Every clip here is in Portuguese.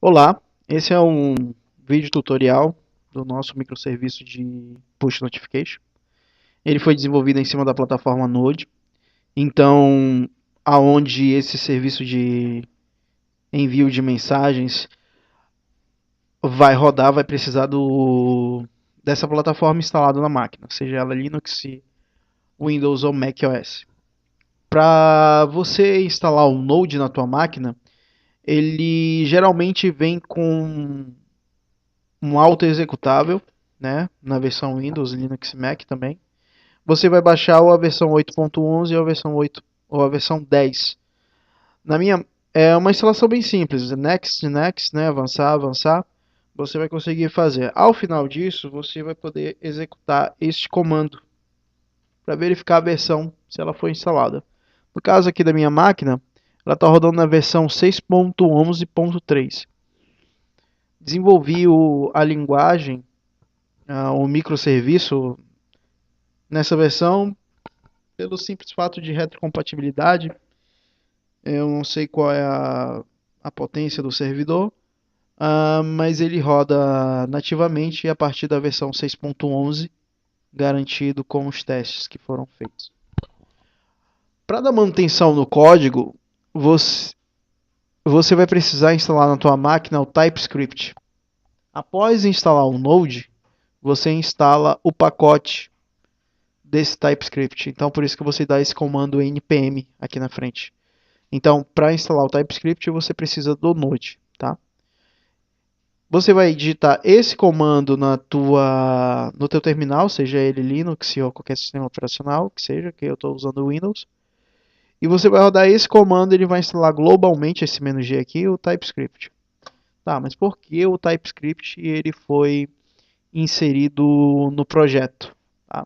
Olá, esse é um vídeo tutorial do nosso microserviço de Push Notification. Ele foi desenvolvido em cima da plataforma Node, então aonde esse serviço de envio de mensagens vai rodar, vai precisar dessa plataforma instalada na máquina, seja ela Linux, Windows ou macOS. Para você instalar o Node na tua máquina, ele geralmente vem com um auto-executável, né, na versão Windows, Linux, Mac também. Você vai baixar ou a versão 8.11 ou a versão 8 ou a versão 10. Na minha é uma instalação bem simples, next, next, né, avançar, avançar. Você vai conseguir fazer. Ao final disso, você vai poder executar este comando para verificar a versão se ela foi instalada. No caso aqui da minha máquina, ela está rodando na versão 6.11.3. Desenvolvi a linguagem, o microserviço nessa versão pelo simples fato de retrocompatibilidade. Eu não sei qual é a potência do servidor, mas ele roda nativamente a partir da versão 6.11, garantido com os testes que foram feitos. Para dar manutenção no código, você vai precisar instalar na tua máquina o TypeScript. Após instalar o Node, você instala o pacote desse TypeScript. Então, por isso que você dá esse comando npm aqui na frente. Então, para instalar o TypeScript, você precisa do Node, tá? Você vai digitar esse comando no teu terminal, seja ele Linux ou qualquer sistema operacional, que seja, que eu estou usando o Windows. E você vai rodar esse comando, ele vai instalar globalmente esse "-g" aqui, o TypeScript. Tá, mas por que o TypeScript ele foi inserido no projeto? Tá?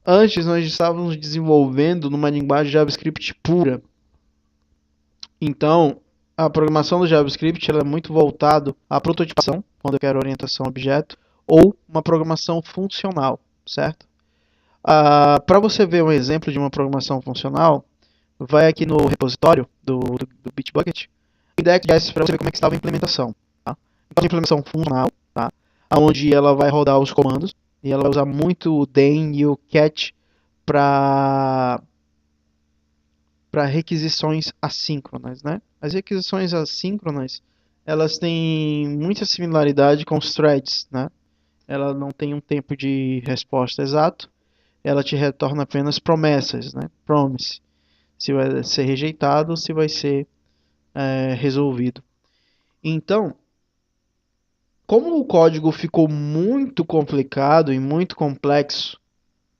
Antes nós estávamos desenvolvendo numa linguagem JavaScript pura. Então, a programação do JavaScript ela é muito voltado à prototipação, quando eu quero orientação a objeto, ou uma programação funcional, certo? Para você ver um exemplo de uma programação funcional, vai aqui no repositório do Bitbucket, index.js para você ver como é que estava a implementação. Tá? Então, a implementação funcional, tá? Onde ela vai rodar os comandos, e ela vai usar muito o then e o catch para requisições assíncronas, né? As requisições assíncronas, elas têm muita similaridade com os threads, né? Ela não tem um tempo de resposta exato, ela te retorna apenas promessas, né? Promise. Se vai ser rejeitado, se vai ser resolvido. Então, como o código ficou muito complicado e muito complexo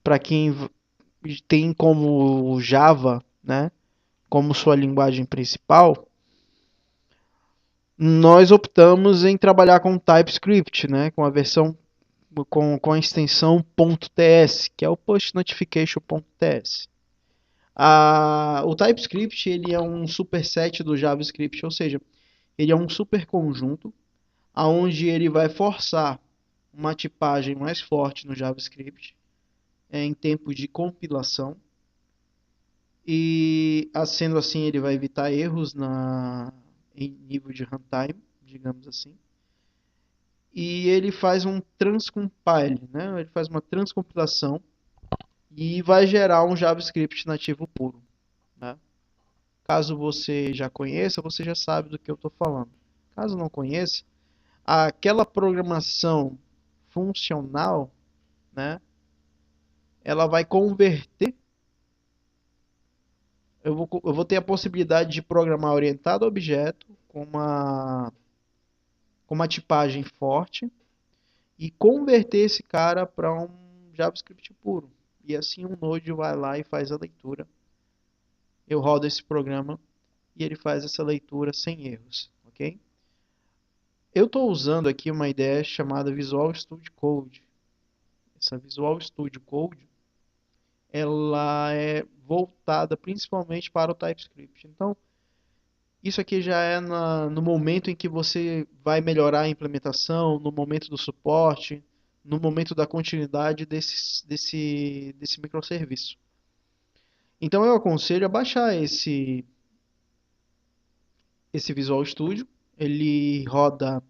para quem tem como Java, né, como sua linguagem principal, nós optamos em trabalhar com TypeScript, né, com a versão com a extensão .ts, que é o Push Notification.ts. O TypeScript ele é um superset do JavaScript, ou seja, ele é um superconjunto aonde ele vai forçar uma tipagem mais forte no JavaScript em tempo de compilação e sendo assim ele vai evitar erros em nível de runtime, digamos assim. E ele faz um transcompile, né? Ele faz uma transcompilação e vai gerar um JavaScript nativo puro, né? Caso você já conheça, você já sabe do que eu estou falando. Caso não conheça, aquela programação funcional, né? Ela vai converter. Eu vou ter a possibilidade de programar orientado a objeto com uma tipagem forte e converter esse cara para um JavaScript puro. E assim um Node vai lá e faz a leitura. Eu rodo esse programa e ele faz essa leitura sem erros, ok? Eu estou usando aqui uma ideia chamada Visual Studio Code. Essa Visual Studio Code ela é voltada principalmente para o TypeScript. Então, isso aqui já é no momento em que você vai melhorar a implementação, no momento do suporte, no momento da continuidade desse microserviço. Então eu aconselho a baixar esse Visual Studio. ele roda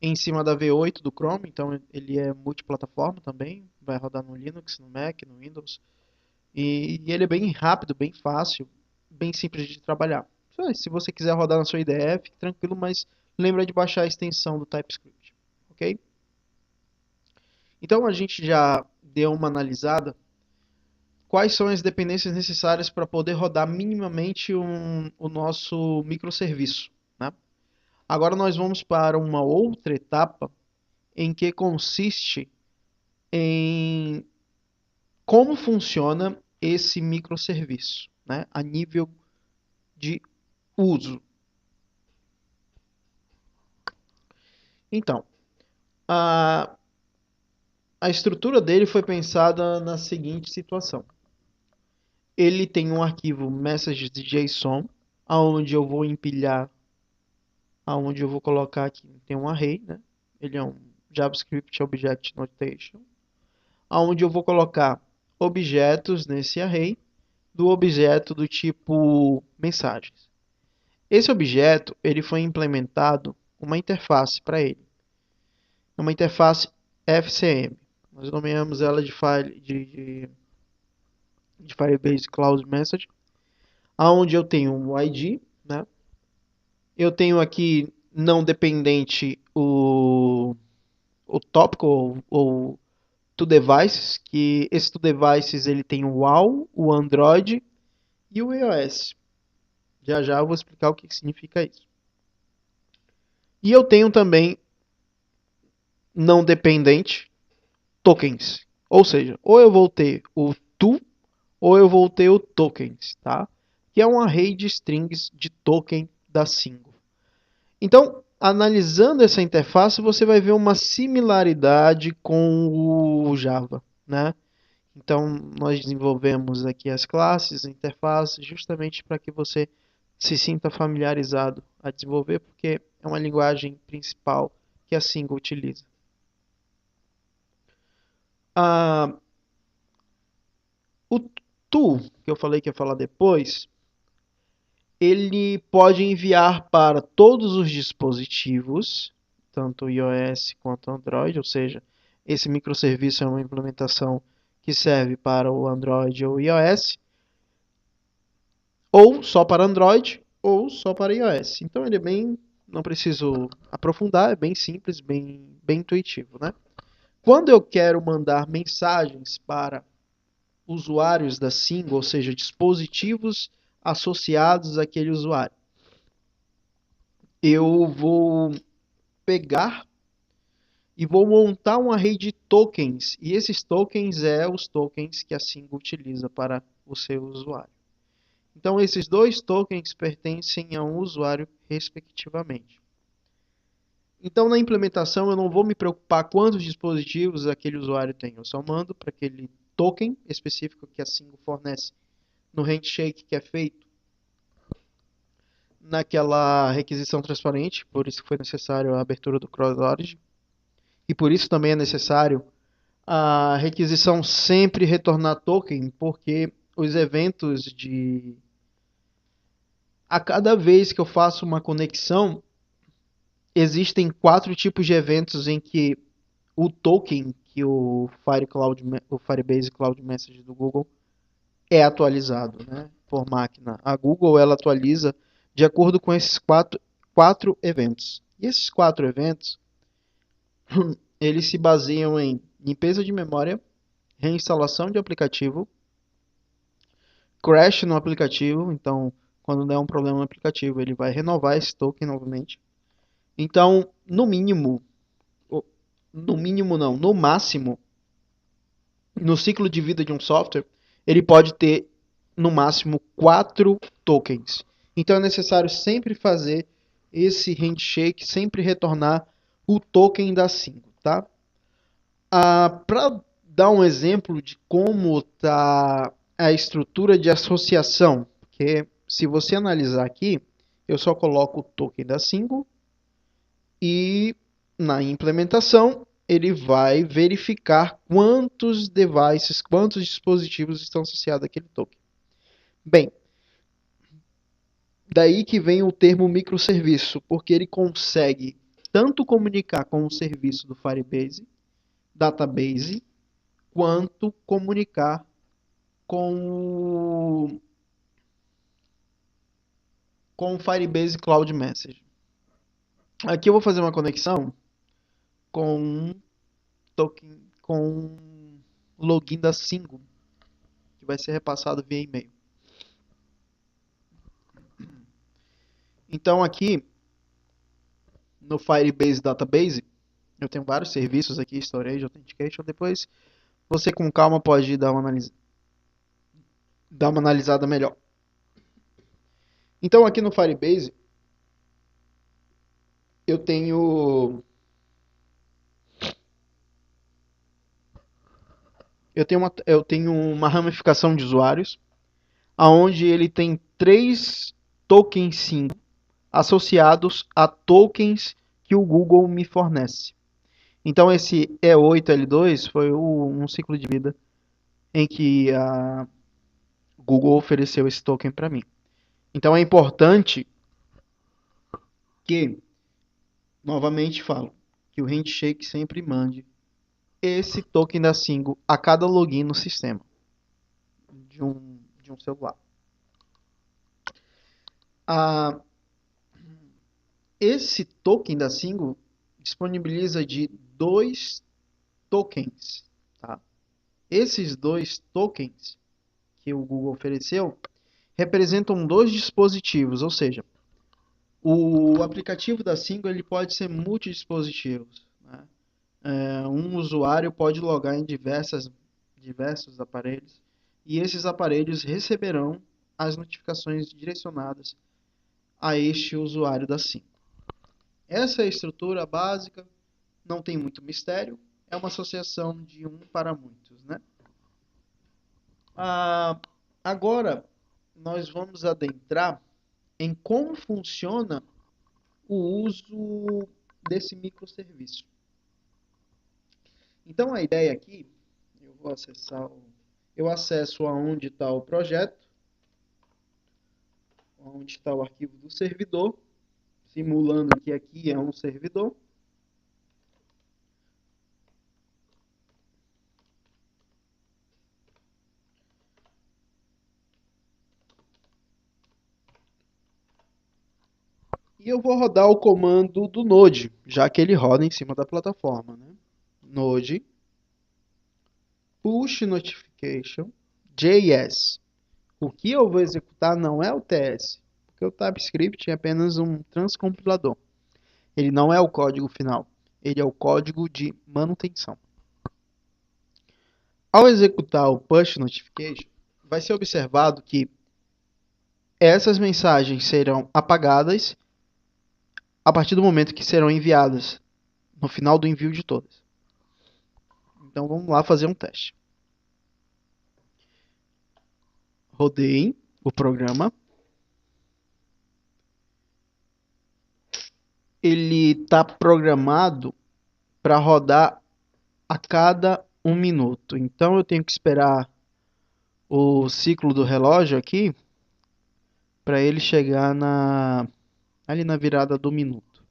em cima da V8 do Chrome, então ele é multiplataforma também, vai rodar no Linux, no Mac, no Windows, e ele é bem rápido, bem fácil, bem simples de trabalhar. Se você quiser rodar na sua IDE, fique tranquilo, mas lembra de baixar a extensão do TypeScript, ok? Então a gente já deu uma analisada. Quais são as dependências necessárias para poder rodar minimamente o nosso microserviço, né? Agora nós vamos para uma outra etapa em que consiste em como funciona esse microserviço, né? A nível de uso. Então, a, a estrutura dele foi pensada na seguinte situação. Ele tem um arquivo messages.json, aonde eu vou empilhar, aonde eu vou colocar aqui, tem um array, né? Ele é um JavaScript Object Notation, aonde eu vou colocar objetos nesse array, do objeto do tipo mensagens. Esse objeto, ele foi implementado uma interface para ele, uma interface FCM. Nós nomeamos ela de Firebase Cloud Message, aonde eu tenho um ID, né? Eu tenho aqui não dependente o tópico ou toDevices, que esse toDevices ele tem o WoW, o Android e o iOS. Já já eu vou explicar o que significa isso. E eu tenho também não dependente tokens. Ou seja, ou eu vou ter o to ou eu vou ter o tokens, tá? Que é um array de strings de token da Single. Então, analisando essa interface, você vai ver uma similaridade com o Java, né? Então, nós desenvolvemos aqui as classes, a interface, justamente para que você se sinta familiarizado a desenvolver, porque é uma linguagem principal que a Single utiliza. O to, que eu falei que ia falar depois, ele pode enviar para todos os dispositivos, tanto iOS quanto Android, ou seja, esse microserviço é uma implementação que serve para o Android ou iOS, ou só para Android, ou só para iOS. Então ele é bem, não preciso aprofundar, é bem simples, bem intuitivo, né? Quando eu quero mandar mensagens para usuários da Single, ou seja, dispositivos associados àquele usuário, eu vou pegar e vou montar um array de tokens, e esses tokens os tokens que a Single utiliza para o seu usuário. Então, esses dois tokens pertencem a um usuário, respectivamente. Então, na implementação, eu não vou me preocupar quantos dispositivos aquele usuário tem. Eu só mando para aquele token específico que a Single fornece no handshake que é feito naquela requisição transparente. Por isso que foi necessário a abertura do cross-origin. E por isso também é necessário a requisição sempre retornar token, porque os eventos de... A cada vez que eu faço uma conexão, existem 4 tipos de eventos em que o token que o Firebase Cloud Message do Google é atualizado, né, por máquina. A Google ela atualiza de acordo com esses quatro eventos. E esses 4 eventos eles se baseiam em limpeza de memória, reinstalação de aplicativo, crash no aplicativo, então quando der um problema no aplicativo, ele vai renovar esse token novamente. Então, no máximo, no ciclo de vida de um software, ele pode ter no máximo 4 tokens. Então é necessário sempre fazer esse handshake, sempre retornar o token da 5, tá? Para dar um exemplo de como está a estrutura de associação, porque se você analisar aqui, eu só coloco o token da single e na implementação ele vai verificar quantos devices, quantos dispositivos estão associados àquele token. Bem, Daí que vem o termo microserviço, porque ele consegue tanto comunicar com o serviço do Firebase, database, quanto comunicar com o Firebase Cloud Message. Aqui eu vou fazer uma conexão com um token, com um login da Single, que vai ser repassado via e-mail. Então aqui no Firebase Database, eu tenho vários serviços aqui, Storage, Authentication. Depois você com calma pode dar uma analisada melhor. Então aqui no Firebase eu tenho uma ramificação de usuários, aonde ele tem 3 tokens SIM associados a tokens que o Google me fornece. Então esse E8, L2 foi um ciclo de vida em que a Google ofereceu esse token para mim. Então é importante que, novamente falo, que o Handshake sempre mande esse token da Single a cada login no sistema de um celular. Esse token da Single disponibiliza de 2 tokens. Tá? Esses 2 tokens que o Google ofereceu representam 2 dispositivos, ou seja, o aplicativo da Single ele pode ser multidispositivos. Né? Um usuário pode logar em diversos aparelhos e esses aparelhos receberão as notificações direcionadas a este usuário da Single. Essa é a estrutura básica, não tem muito mistério, é uma associação de um para muitos, né? Agora, nós vamos adentrar em como funciona o uso desse microserviço. Então, a ideia aqui, eu acesso aonde está o projeto, onde está o arquivo do servidor, simulando que aqui é um servidor. E eu vou rodar o comando do Node, já que ele roda em cima da plataforma. Né? Node push notification JS. O que eu vou executar não é o TS, porque o TypeScript é apenas um transcompilador. Ele não é o código final, ele é o código de manutenção. Ao executar o push notification, vai ser observado que essas mensagens serão apagadas a partir do momento que serão enviadas, no final do envio de todas. Então vamos lá fazer um teste. Rodei o programa. Ele está programado para rodar a cada 1 minuto. Então eu tenho que esperar o ciclo do relógio aqui para ele chegar ali na virada do minuto.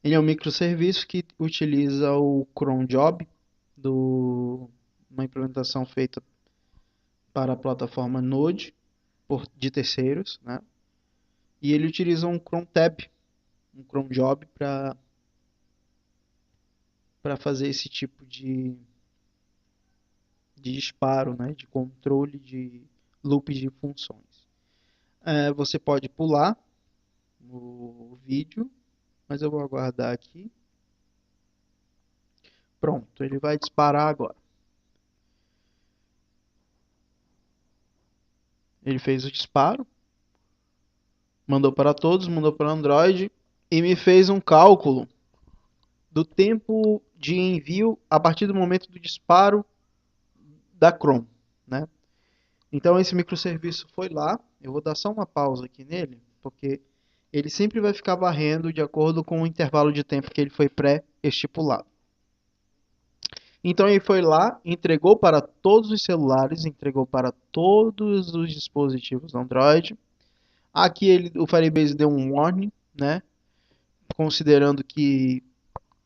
Ele é um microserviço que utiliza o cron job, uma implementação feita para a plataforma Node de terceiros, né? E ele utiliza um cron tab, um cron job para fazer esse tipo de disparo, né? De controle de loops de funções. Você pode pular o vídeo, mas eu vou aguardar aqui. Pronto, ele vai disparar agora. Ele fez o disparo, mandou para todos, mandou para o Android e me fez um cálculo do tempo de envio a partir do momento do disparo da Chrome, né? Então esse microserviço foi lá, eu vou dar só uma pausa aqui nele, porque ele sempre vai ficar varrendo de acordo com o intervalo de tempo que ele foi pré-estipulado. Então ele foi lá, entregou para todos os celulares, entregou para todos os dispositivos Android Aqui o Firebase deu um warning, né? Considerando que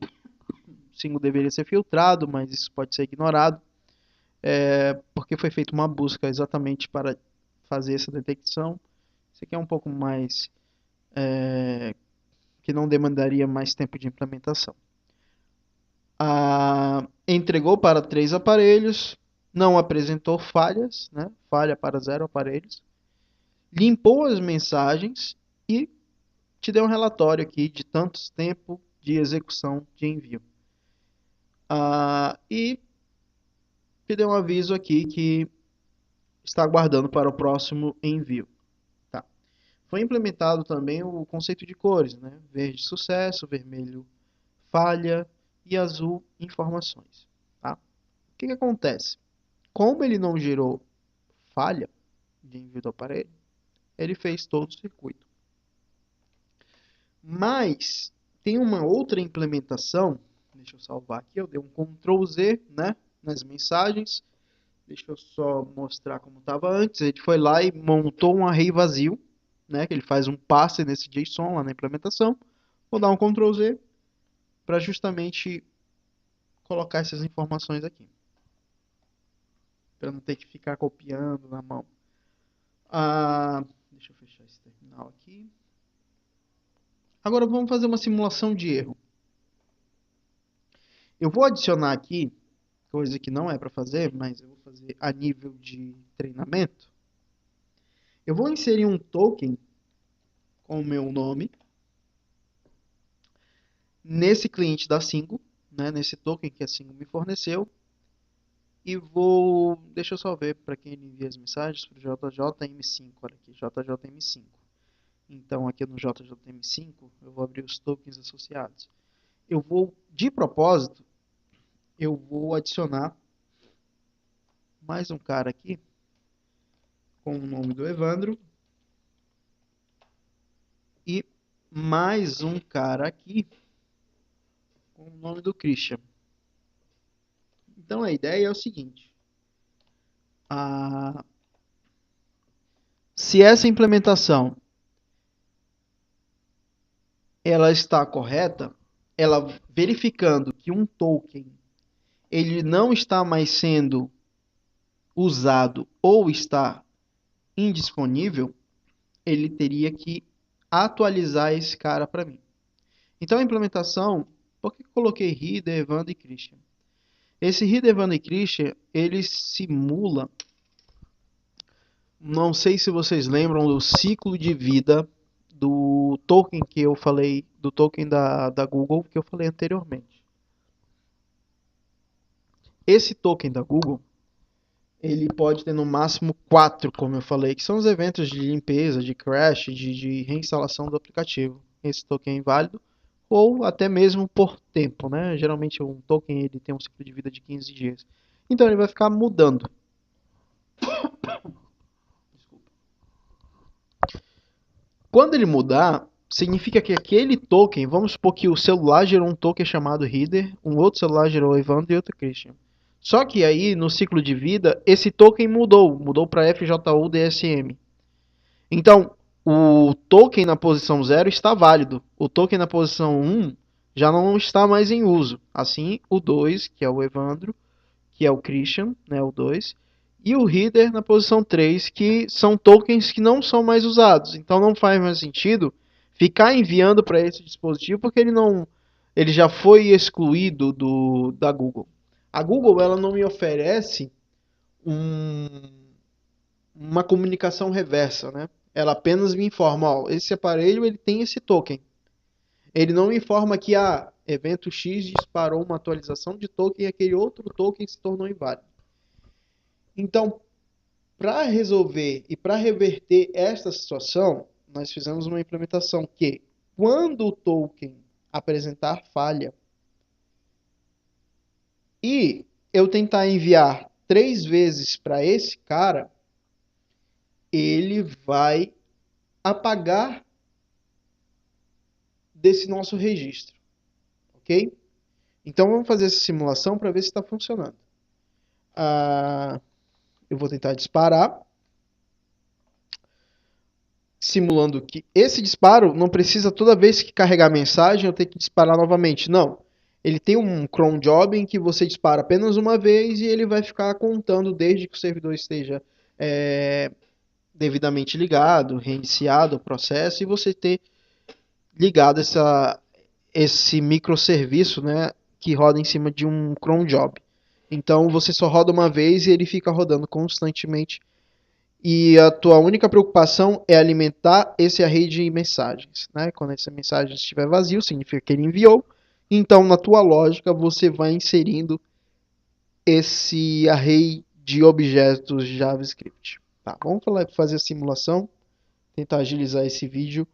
o single deveria ser filtrado, mas isso pode ser ignorado, porque foi feita uma busca exatamente para fazer essa detecção. Isso aqui é um pouco mais que não demandaria mais tempo de implementação. Entregou para 3 aparelhos, não apresentou falhas, né? Falha para 0 aparelhos, limpou as mensagens e te deu um relatório aqui de tantos tempo de execução de envio. E te deu um aviso aqui que está aguardando para o próximo envio. Tá. Foi implementado também o conceito de cores, né? Verde sucesso, vermelho falha e azul informações. Tá? O que acontece? Como ele não gerou falha de envio do aparelho, ele fez todo o circuito. Mas tem uma outra implementação, deixa eu salvar aqui, eu dei um Ctrl Z, né, nas mensagens. Deixa eu só mostrar como estava antes. A gente foi lá e montou um array vazio, né, que ele faz um passe nesse JSON lá na implementação. Vou dar um Ctrl Z para justamente colocar essas informações aqui, para não ter que ficar copiando na mão. Deixa eu fechar esse terminal aqui. Agora vamos fazer uma simulação de erro. Eu vou adicionar aqui, coisa que não é para fazer, mas eu vou fazer a nível de treinamento. Eu vou inserir um token com o meu nome nesse cliente da Singo, né, nesse token que a Singo me forneceu. E vou, deixa eu só ver para quem ele envia as mensagens, para o JJM5, olha aqui, JJM5. Então aqui no JJM5 eu vou abrir os tokens associados. Eu vou, de propósito, eu vou adicionar mais um cara aqui com o nome do Evandro e mais um cara aqui com o nome do Christian. Então a ideia é o seguinte: se essa implementação ela está correta, ela verificando que um token ele não está mais sendo usado ou está indisponível, ele teria que atualizar esse cara para mim. Então a implementação, por que eu coloquei Reader, Evandro e Christian? Esse Reader, Evandro e Christian, ele simula, não sei se vocês lembram do ciclo de vida do token que eu falei, do token da Google que eu falei anteriormente. Esse token da Google, ele pode ter no máximo 4, como eu falei, que são os eventos de limpeza, de crash, de reinstalação do aplicativo. Esse token é inválido, ou até mesmo por tempo, né? Geralmente um token ele tem um ciclo de vida de 15 dias. Então ele vai ficar mudando. Quando ele mudar, significa que aquele token, vamos supor que o celular gerou um token chamado Reader, um outro celular gerou Evandro e outro Christian. Só que aí, no ciclo de vida, esse token mudou para FJU DSM. Então, o token na posição 0 está válido. O token na posição 1 já não está mais em uso. Assim, o 2, que é o Evandro, que é o Christian, né, o 2, e o Reader na posição 3, que são tokens que não são mais usados. Então não faz mais sentido ficar enviando para esse dispositivo porque ele já foi excluído da Google. A Google ela não me oferece uma comunicação reversa, né? Ela apenas me informa, ó, esse aparelho ele tem esse token. Ele não me informa que evento X disparou uma atualização de token e aquele outro token se tornou inválido. Então, para resolver e para reverter esta situação, nós fizemos uma implementação que, quando o token apresentar falha e eu tentar enviar 3 vezes para esse cara, ele vai apagar desse nosso registro, ok? Então vamos fazer essa simulação para ver se está funcionando. Eu vou tentar disparar. simulando que esse disparo não precisa toda vez que carregar a mensagem eu ter que disparar novamente. Não. Ele tem um cron job em que você dispara apenas uma vez e ele vai ficar contando desde que o servidor esteja devidamente ligado, reiniciado o processo e você ter ligado esse microserviço, né, que roda em cima de um cron job. Então você só roda uma vez e ele fica rodando constantemente. E a tua única preocupação é alimentar esse array de mensagens, né? Quando essa mensagem estiver vazio, significa que ele enviou. Então, na tua lógica, você vai inserindo esse array de objetos JavaScript. Tá, vamos fazer a simulação, tentar agilizar esse vídeo.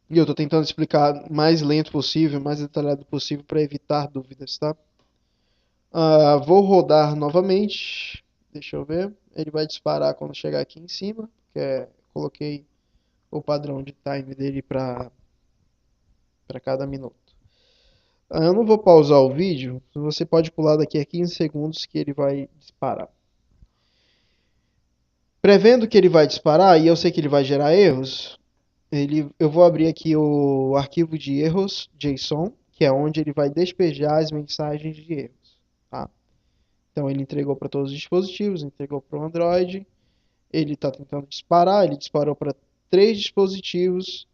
E eu estou tentando explicar mais lento possível, mais detalhado possível para evitar dúvidas, tá? Vou rodar novamente. Deixa eu ver. Ele vai disparar quando chegar aqui em cima. Coloquei o padrão de time dele para cada minuto. Eu não vou pausar o vídeo. Você pode pular daqui a 15 segundos que ele vai disparar. Prevendo que ele vai disparar, e eu sei que ele vai gerar erros, eu vou abrir aqui o arquivo de erros JSON, que é onde ele vai despejar as mensagens de erros. Tá? Então ele entregou para todos os dispositivos, entregou para o Android. Ele está tentando disparar, ele disparou para 3 dispositivos,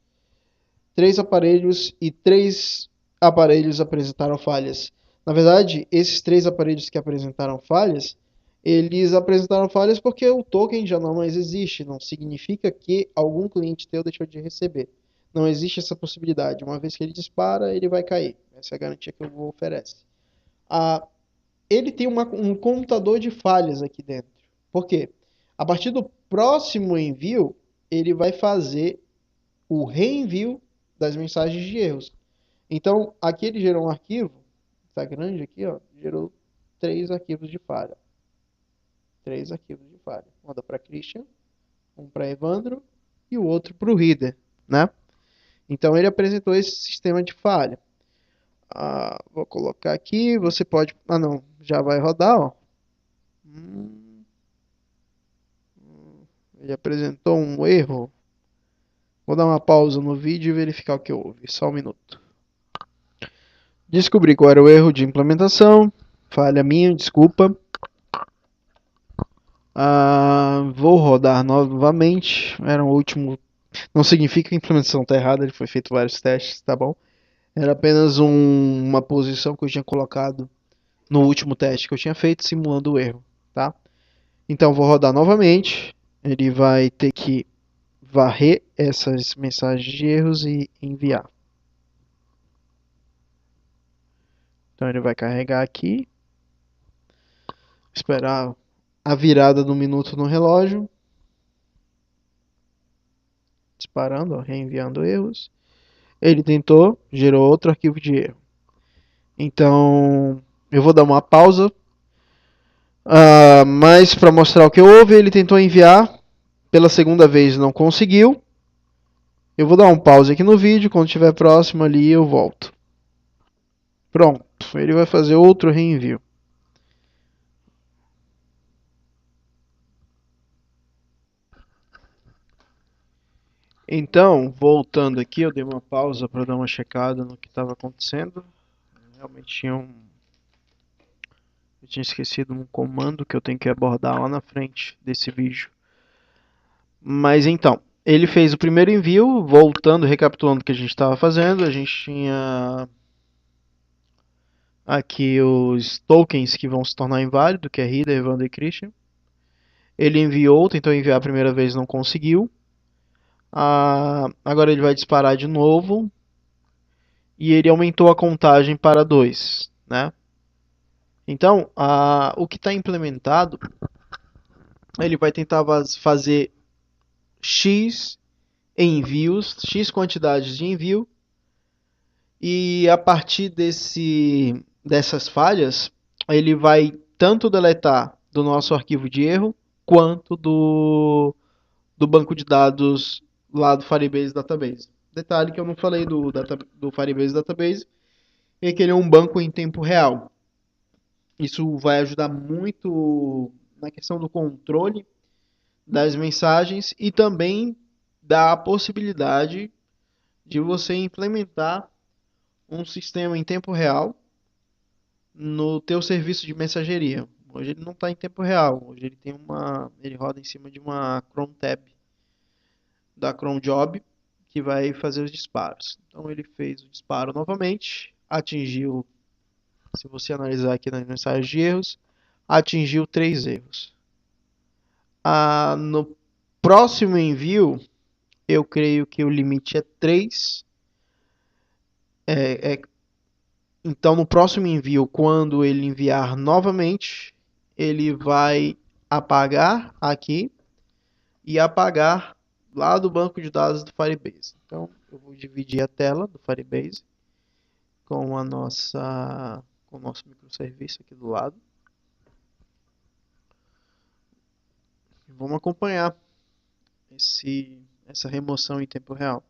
3 aparelhos e 3 aparelhos apresentaram falhas. Na verdade, esses 3 aparelhos que apresentaram falhas, eles apresentaram falhas porque o token já não mais existe. Não significa que algum cliente teu deixou de receber. Não existe essa possibilidade. Uma vez que ele dispara, ele vai cair. Essa é a garantia que o Google oferece. Ele tem um computador de falhas aqui dentro. Por quê? A partir do próximo envio, ele vai fazer o reenvio das mensagens de erros. Então, aqui ele gerou um arquivo, está grande aqui, ó, gerou 3 arquivos de falha. 3 arquivos de falha. Um para Christian, um para Evandro e o outro para o Reader, né? Então, ele apresentou esse sistema de falha. Vou colocar aqui, você pode... não, já vai rodar, ó. Ele apresentou um erro. Vou dar uma pausa no vídeo e verificar o que houve. Só um minuto. Descobri qual era o erro de implementação. Falha minha, desculpa. Vou rodar novamente. Era o último. Não significa que a implementação está errada, ele foi feito vários testes, tá bom? Era apenas uma posição que eu tinha colocado no último teste que eu tinha feito, simulando o erro, tá? Então vou rodar novamente. Ele vai ter que varrer essas mensagens de erros e enviar. Então ele vai carregar aqui. Esperar a virada do minuto no relógio. Disparando, ó, reenviando erros. Ele tentou, gerou outro arquivo de erro. Então, eu vou dar uma pausa. Mas para mostrar o que houve, ele tentou enviar. Pela segunda vez não conseguiu. Eu vou dar um pause aqui no vídeo. Quando estiver próximo ali, eu volto. Pronto, ele vai fazer outro reenvio. Então, voltando aqui, eu dei uma pausa para dar uma checada no que estava acontecendo. Realmente eu tinha esquecido um comando que eu tenho que abordar lá na frente desse vídeo. Mas então, ele fez o primeiro envio, voltando, recapitulando o que a gente estava fazendo. A gente tinha aqui os tokens que vão se tornar inválidos, que é Reader, Evandro e Christian. Ele enviou, tentou enviar a primeira vez, não conseguiu. Agora ele vai disparar de novo. E ele aumentou a contagem para 2, né? Então, o que está implementado, ele vai tentar fazer X envios, X quantidades de envio, e a partir dessas falhas, ele vai tanto deletar do nosso arquivo de erro, quanto do banco de dados lá do Firebase Database. Detalhe que eu não falei do Firebase Database, é que ele é um banco em tempo real. Isso vai ajudar muito na questão do controle das mensagens e também dá a possibilidade de você implementar um sistema em tempo real no teu serviço de mensageria. Hoje ele não está em tempo real, hoje ele roda em cima de uma Chrome Tab da Chrome Job que vai fazer os disparos. Então ele fez o disparo novamente, atingiu, se você analisar aqui nas mensagens de erros, atingiu 3 erros. No próximo envio, eu creio que o limite é 3. Então, no próximo envio, quando ele enviar novamente, ele vai apagar aqui e apagar lá do banco de dados do Firebase. Então, eu vou dividir a tela do Firebase com o nosso microserviço aqui do lado. Vamos acompanhar essa remoção em tempo real.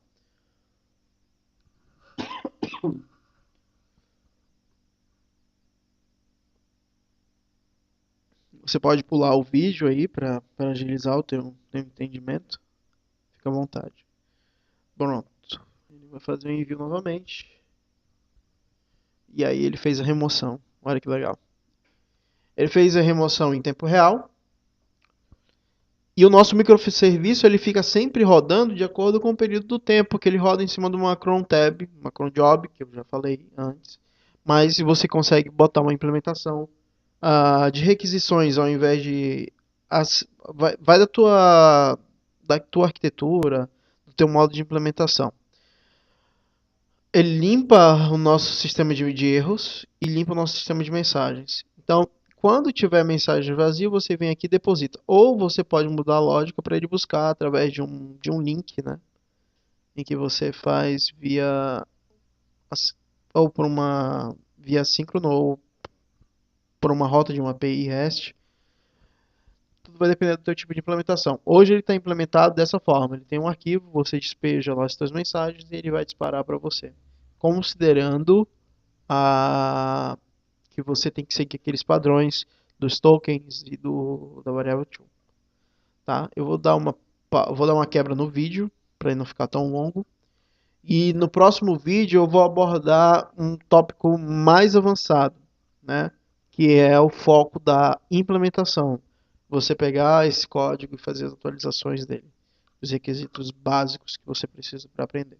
Você pode pular o vídeo aí para agilizar o teu entendimento. Fica à vontade. Pronto. Ele vai fazer o envio novamente. E aí ele fez a remoção. Olha que legal. Ele fez a remoção em tempo real. E o nosso microserviço ele fica sempre rodando de acordo com o período do tempo que ele roda em cima de uma cron tab, uma cron job, que eu já falei antes. Mas se você consegue botar uma implementação de requisições ao invés de vai da tua arquitetura, do teu modo de implementação. Ele limpa o nosso sistema de erros e limpa o nosso sistema de mensagens. Então, quando tiver mensagem vazia, você vem aqui e deposita. Ou você pode mudar a lógica para ele buscar através de um link, né? Em que você faz ou por uma via síncrono ou por uma rota de uma API REST. Tudo vai depender do teu tipo de implementação. Hoje ele está implementado dessa forma. Ele tem um arquivo, você despeja lá as suas mensagens e ele vai disparar para você. Considerando que você tem que seguir aqueles padrões dos tokens e da variável to. Tá? Eu vou dar uma quebra no vídeo para ele não ficar tão longo. E no próximo vídeo eu vou abordar um tópico mais avançado, né? Que é o foco da implementação. Você pegar esse código e fazer as atualizações dele. Os requisitos básicos que você precisa para aprender.